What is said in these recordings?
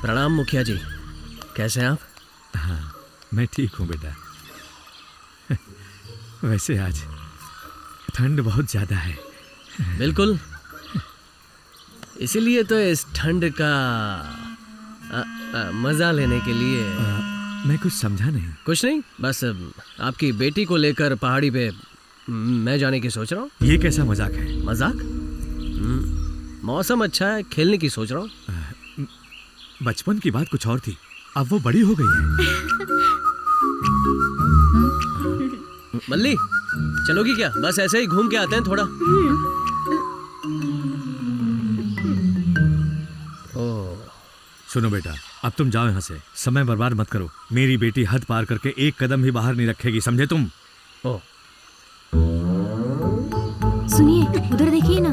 प्रणाम मुखिया जी, कैसे हैं आप? हाँ, मैं ठीक हूँ बेटा। वैसे आज ठंड बहुत ज्यादा है। बिल्कुल, इसीलिए तो इस ठंड का मजा लेने के लिए मैं कुछ समझा नहीं। कुछ नहीं, बस आपकी बेटी को लेकर पहाड़ी पे मैं जाने की सोच रहा हूँ। ये कैसा मजाक है? मजाक? मौसम अच्छा है, खेलने की सोच रहा हूँ। बचपन की बात कुछ और थी, अब वो बड़ी हो गई है। मल्ली, चलोगी क्या? बस ऐसे ही घूम के आते हैं थोड़ा। सुनो बेटा, अब तुम जाओ यहाँ से, समय बर्बाद मत करो। मेरी बेटी हद पार करके एक कदम भी बाहर नहीं रखेगी, समझे तुम? सुनिए, उधर देखिए ना।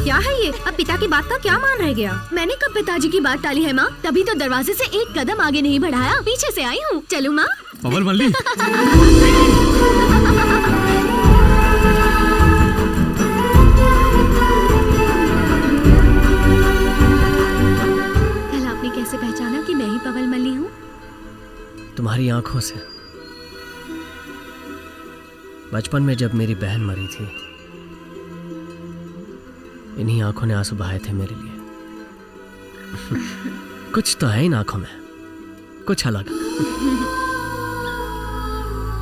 क्या है ये? अब पिता की बात का क्या मान रह गया? मैंने कब पिताजी की बात टाली है माँ? तभी तो दरवाजे से एक कदम आगे नहीं बढ़ाया, पीछे से आई हूँ। चलो माँ। पवन मल्ली। कल आपने कैसे पहचाना कि मैं ही पवन मल्ली हूँ? तुम्हारी आंखों से। बचपन में जब मेरी बहन मरी थी, इन्हीं आंखों ने आंसू बहाए थे मेरे लिए। कुछ तो है इन आंखों में, कुछ अलग।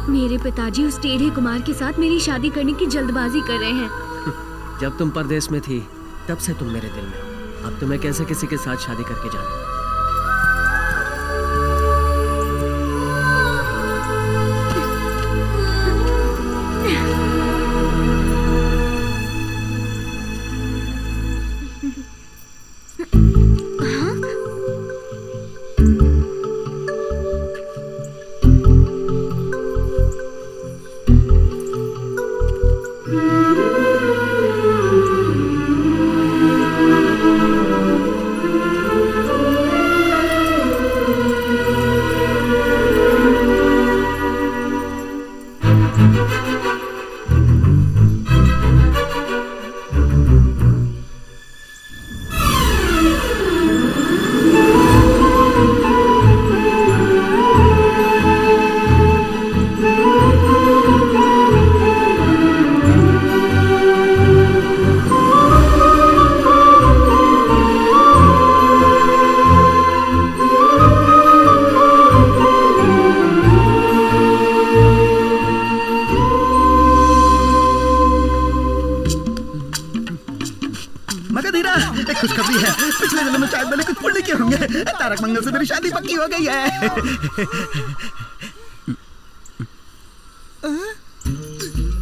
मेरे पिताजी उस टेढ़े कुमार के साथ मेरी शादी करने की जल्दबाजी कर रहे हैं। जब तुम परदेश में थी, तब से तुम मेरे दिल में हो। अब तुम्हें कैसे किसी के साथ शादी करके जाना? तारक मंगल से मेरी शादी पक्की हो गई है।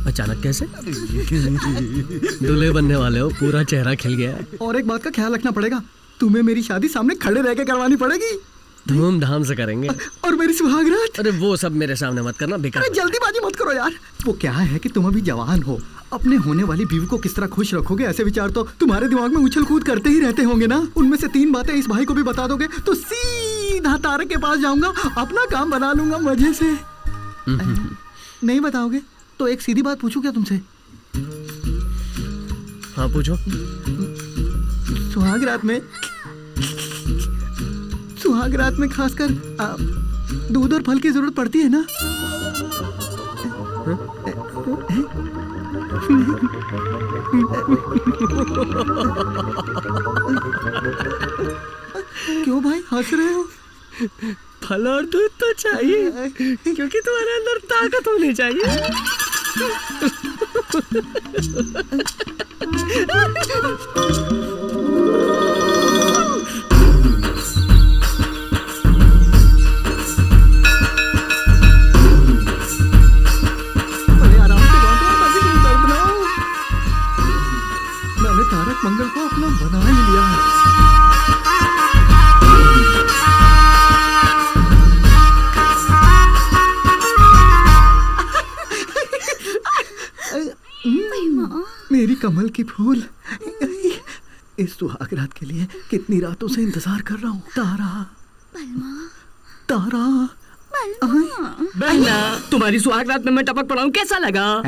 अचानक कैसे? दूल्हे बनने वाले हो, पूरा चेहरा खिल गया है। और एक बात का ख्याल रखना पड़ेगा, तुम्हें मेरी शादी सामने खड़े रह के करवानी पड़ेगी। धूमधाम से करेंगे। और मेरी सुहागरात? अरे वो सब मेरे सामने मत करना, बेकार। अरे जल्दीबाजी मत करो यार। वो क्या है कि तुम अभी जवान हो, अपने होने वाली बीवी को किस तरह खुश रखोगे, ऐसे विचार तो तुम्हारे दिमाग में उछल कूद करते ही रहते होंगे ना। उनमें से 3 बातें इस भाई को भी बता दोगे तो सीधा तारक के पास जाऊंगा, अपना काम बना लूंगा मजे से। नहीं बताओगे तो एक सीधी बात पूछूं क्या तुमसे? हाँ पूछो। सुहाग रात में खासकर दूध और फल की जरूरत पड़ती है ना? क्यों भाई हंस रहे हो? फल और दूध तो चाहिए, क्योंकि तुम्हारे अंदर ताकत होनी चाहिए। मैंने तारक मंगल को अपना बना ही लिया। मेरी कमल की फूल, इस सुहाग रात के लिए कितनी रातों से इंतजार कर रहा हूँ। तारा बहना, तुम्हारी सुहाग रात में मैं टपक पड़ा हूँ, कैसा लगा?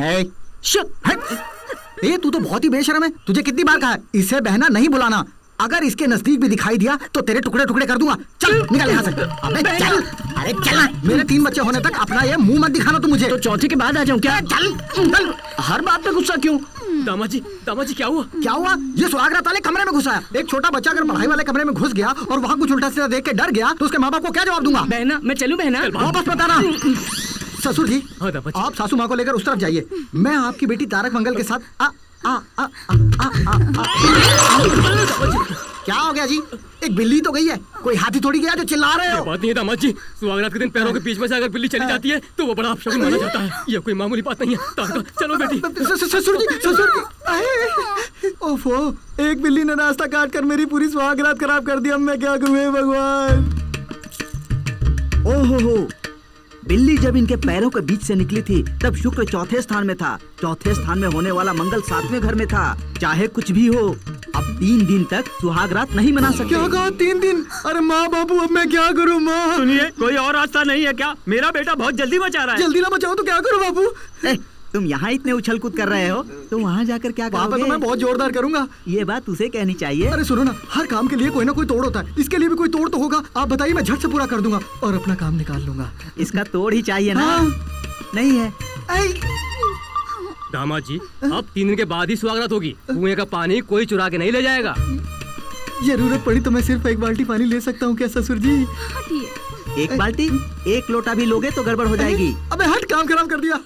तू तो बहुत ही बेशर्म है। तुझे कितनी बार कहा इसे बहना नहीं बुलाना। अगर इसके नजदीक भी दिखाई दिया तो तेरे टुकड़े टुकड़े कर दूंगा। चल निकल यहाँ से। अबे चल, अरे चल ना। मेरे 3 बच्चे होने तक अपना ये मुंह मत दिखाना तू मुझे। तो चौथे के बाद आ जाऊं क्या? चल चल। हर बात पे गुस्सा क्यों? दामाद जी क्या हुआ? क्या हुआ? ये सुहागरात वाले कमरे में घुसा है। एक छोटा बच्चा अगर पढ़ाई वाले कमरे में घुस गया और वहाँ कुछ उल्टा सीधा देख के डर गया तो उसके माँ बाप को क्या जवाब दूंगा? बहना, मैं चलूं बहना? वापस बताना। ससुर जी, हाँ, दामाद जी। आप सासू माँ को लेकर उस तरफ जाइए। मैं आपकी बेटी तारक मंगल के साथ क्या हो गया जी? एक बिल्ली तो गई है, कोई हाथी थोड़ी गया जो चिल्ला रहे हो। बात नहीं है दामाद जी, सुहागरात के दिन पैरों के बीच में से अगर बिल्ली चली जाती है तो वो बड़ा अपशगुन माना जाता है। ये कोई मामूली बात नहीं है। तारका, चलो बेटी। ससुर जी। ओफो, एक बिल्ली ने रास्ता काट कर मेरी पूरी सुहागरात खराब कर दी। अब मैं क्या करूं हे भगवान। ओहो, बिल्ली जब इनके पैरों के बीच से निकली थी तब शुक्र चौथे स्थान में था। चौथे स्थान में होने वाला मंगल 7वें घर में था। चाहे कुछ भी हो, अब 3 दिन तक सुहागरात नहीं मना सकते। क्या कहा 3 दिन? अरे माँ बाबू, अब मैं क्या करूँ माँ? सुनिए, कोई और रास्ता नहीं है क्या? मेरा बेटा बहुत जल्दी बचा रहा है। जल्दी ना बचाओ तो क्या करूँ बाबू? तुम यहाँ इतने उछल कूद कर रहे हो तो वहाँ जाकर क्या वहाँ पे करोगे? तो मैं बहुत जोरदार करूंगा। ये बात उसे कहनी चाहिए। अरे सुनो ना, हर काम के लिए कोई ना कोई तोड़ होता है। इसके लिए भी कोई तोड़ तो होगा। आप बताइए, मैं झट से पूरा कर दूंगा और अपना काम निकाल लूंगा। इसका तोड़ ही चाहिए ना? हाँ। नहीं है। दामाद जी, अब 3 दिन के बाद ही सुहागरात होगी। कुएं का पानी कोई चुरा के नहीं ले जाएगा। जरूरत पड़ी तो मैं सिर्फ 1 बाल्टी पानी ले सकता हूँ क्या ससुर जी? 1 बाल्टी? 1 लोटा भी लोगे तो गड़बड़ हो जाएगी। अबे हट, काम खराब कर दिया।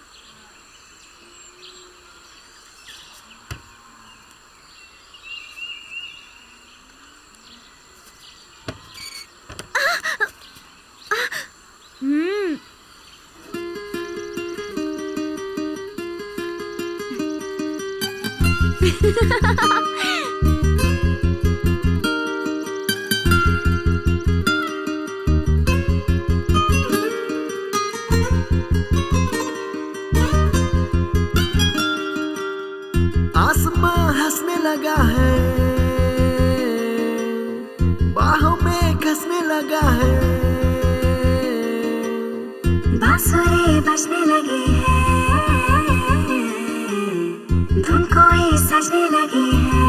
आसमां हंसने लगा है, बाहों में कसने लगा है, बांसुरी बजने लगी है, धुन कोई सजने लगी है।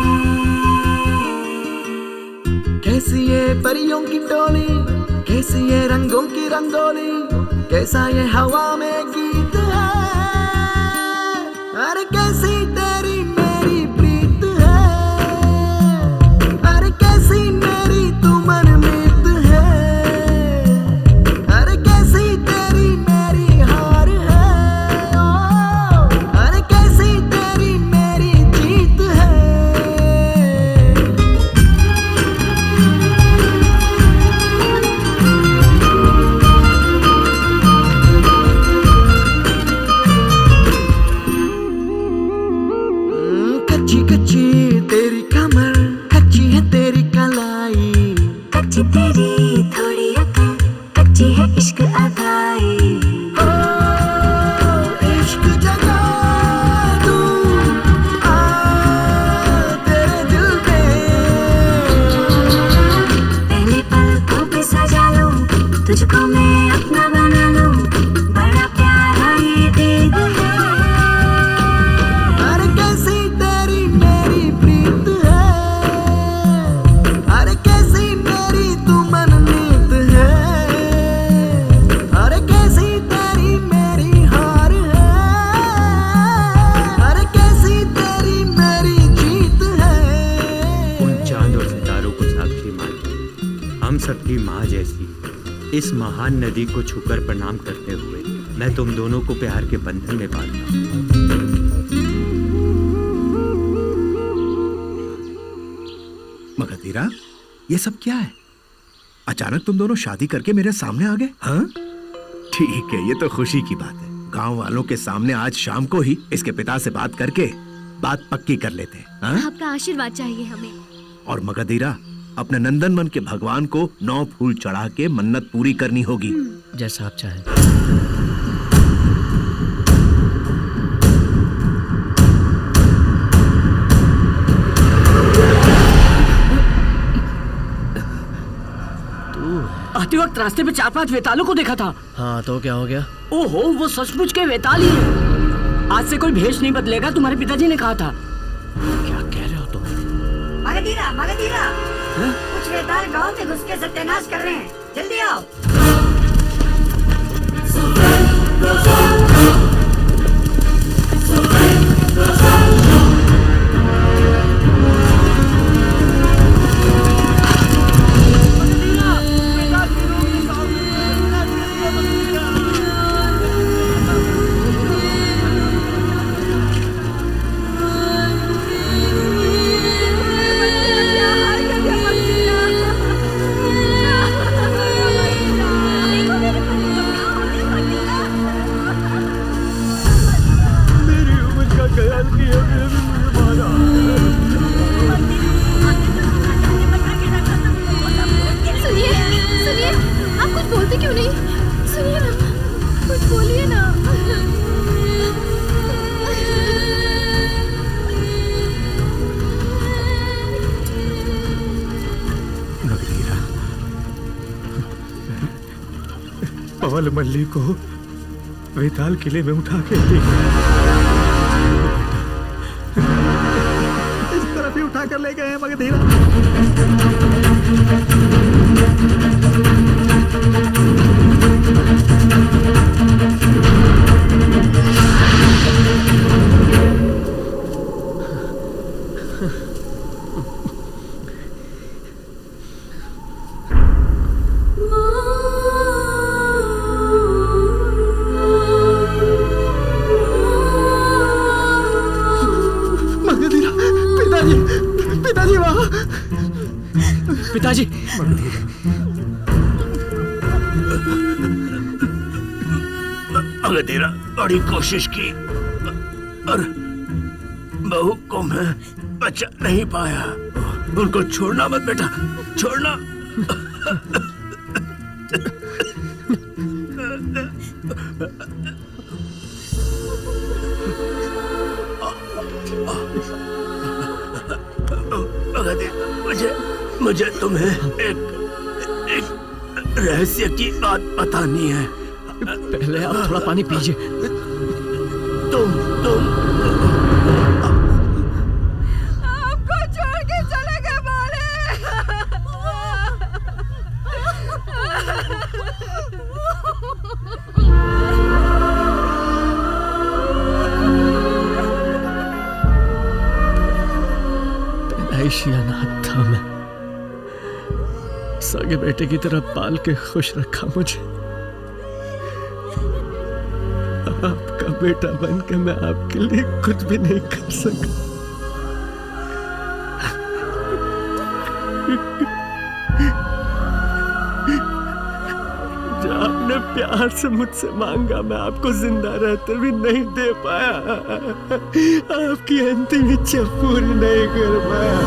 कैसी ये परियों की टोली, कैसी ये रंगों की रंगोली, कैसा ये हवा में गीत है। अरे कैसी तेरी मेरी प्रीत है, अरे कैसी मेरी तू मनमीत है, अरे कैसी तेरी मेरी हार है, अरे कैसी तेरी मेरी जीत है। कच्ची कच्ची तेरी कमर, कच्ची है तेरी कलाई, कच्ची तेरी थोड़ी अकल, कच्ची है इश्क अदाई। ओ इश्क जगा दूं तेरे दिल में। पहले पलकों पे सजा लूं, तुझको मैं अपना बना लूं, बड़ा प्यारा ये दीद है। अरे कैसी तेरी मेरी प्रीत है, अरे कैसी मेरी तू मनमीत है, अरे कैसी तेरी मेरी हार है, अरे कैसी तेरी मेरी जीत है। उन चांद और सितारों को साक्षी मान हम सबकी माँ जैसी इस महान नदी को छूकर प्रणाम करते हुए मैं तुम दोनों को प्यार के बंधन में बांधता हूँ। मगधीरा, ये सब क्या है? अचानक तुम दोनों शादी करके मेरे सामने आ गए? हाँ? ठीक है, ये तो खुशी की बात है। गांव वालों के सामने आज शाम को ही इसके पिता से बात करके बात पक्की कर लेते हैं। हाँ? आपका आशीर्वाद चाहिए हमें। और मगधीरा, अपने नंदनवन के भगवान को 9 फूल चढ़ा के मन्नत पूरी करनी होगी। जैसा आप चाहें। आते वक्त रास्ते पे 4-5 वेतालों को देखा था। हाँ तो क्या हो गया? ओहो, वो सचमुच के वेताल ही हैं। आज से कोई भेष नहीं बदलेगा, तुम्हारे पिताजी ने कहा था। क्या कह रहे हो तुम? मगधीरा, मगधीरा, कुछ वेताल गांव में घुस के सत्यानाश कर रहे हैं, जल्दी आओ। सुनिए सुनिए, आप कुछ बोलते क्यों नहीं? सुनिए ना, कुछ बोलिए ना। नगरीरा, पवल मल्ली को वेताल किले में उठा के ले इस तरफ ही उठा कर ले गए हैं मगधीरा। मगधीरा, पिताजी, पिताजी वहाँ। पिताजी, मगधीरा बड़ी कोशिश की और बहू को मैं बचा नहीं पाया। उनको छोड़ना मत बेटा, छोड़ना। मुझे तुम्हें एक रहस्य की बात बतानी है। पहले आप थोड़ा पानी पीजिए। तुम आपको छोड़ के चले गए अनाथ था मैं, सगे बेटे की तरह पाल के खुश रखा मुझे। आपका बेटा बन के मैं आपके लिए कुछ भी नहीं कर सका। जो आपने प्यार से मुझसे मांगा मैं आपको जिंदा रहते भी नहीं दे पाया। आपकी अंतिम इच्छा पूरी नहीं कर पाया।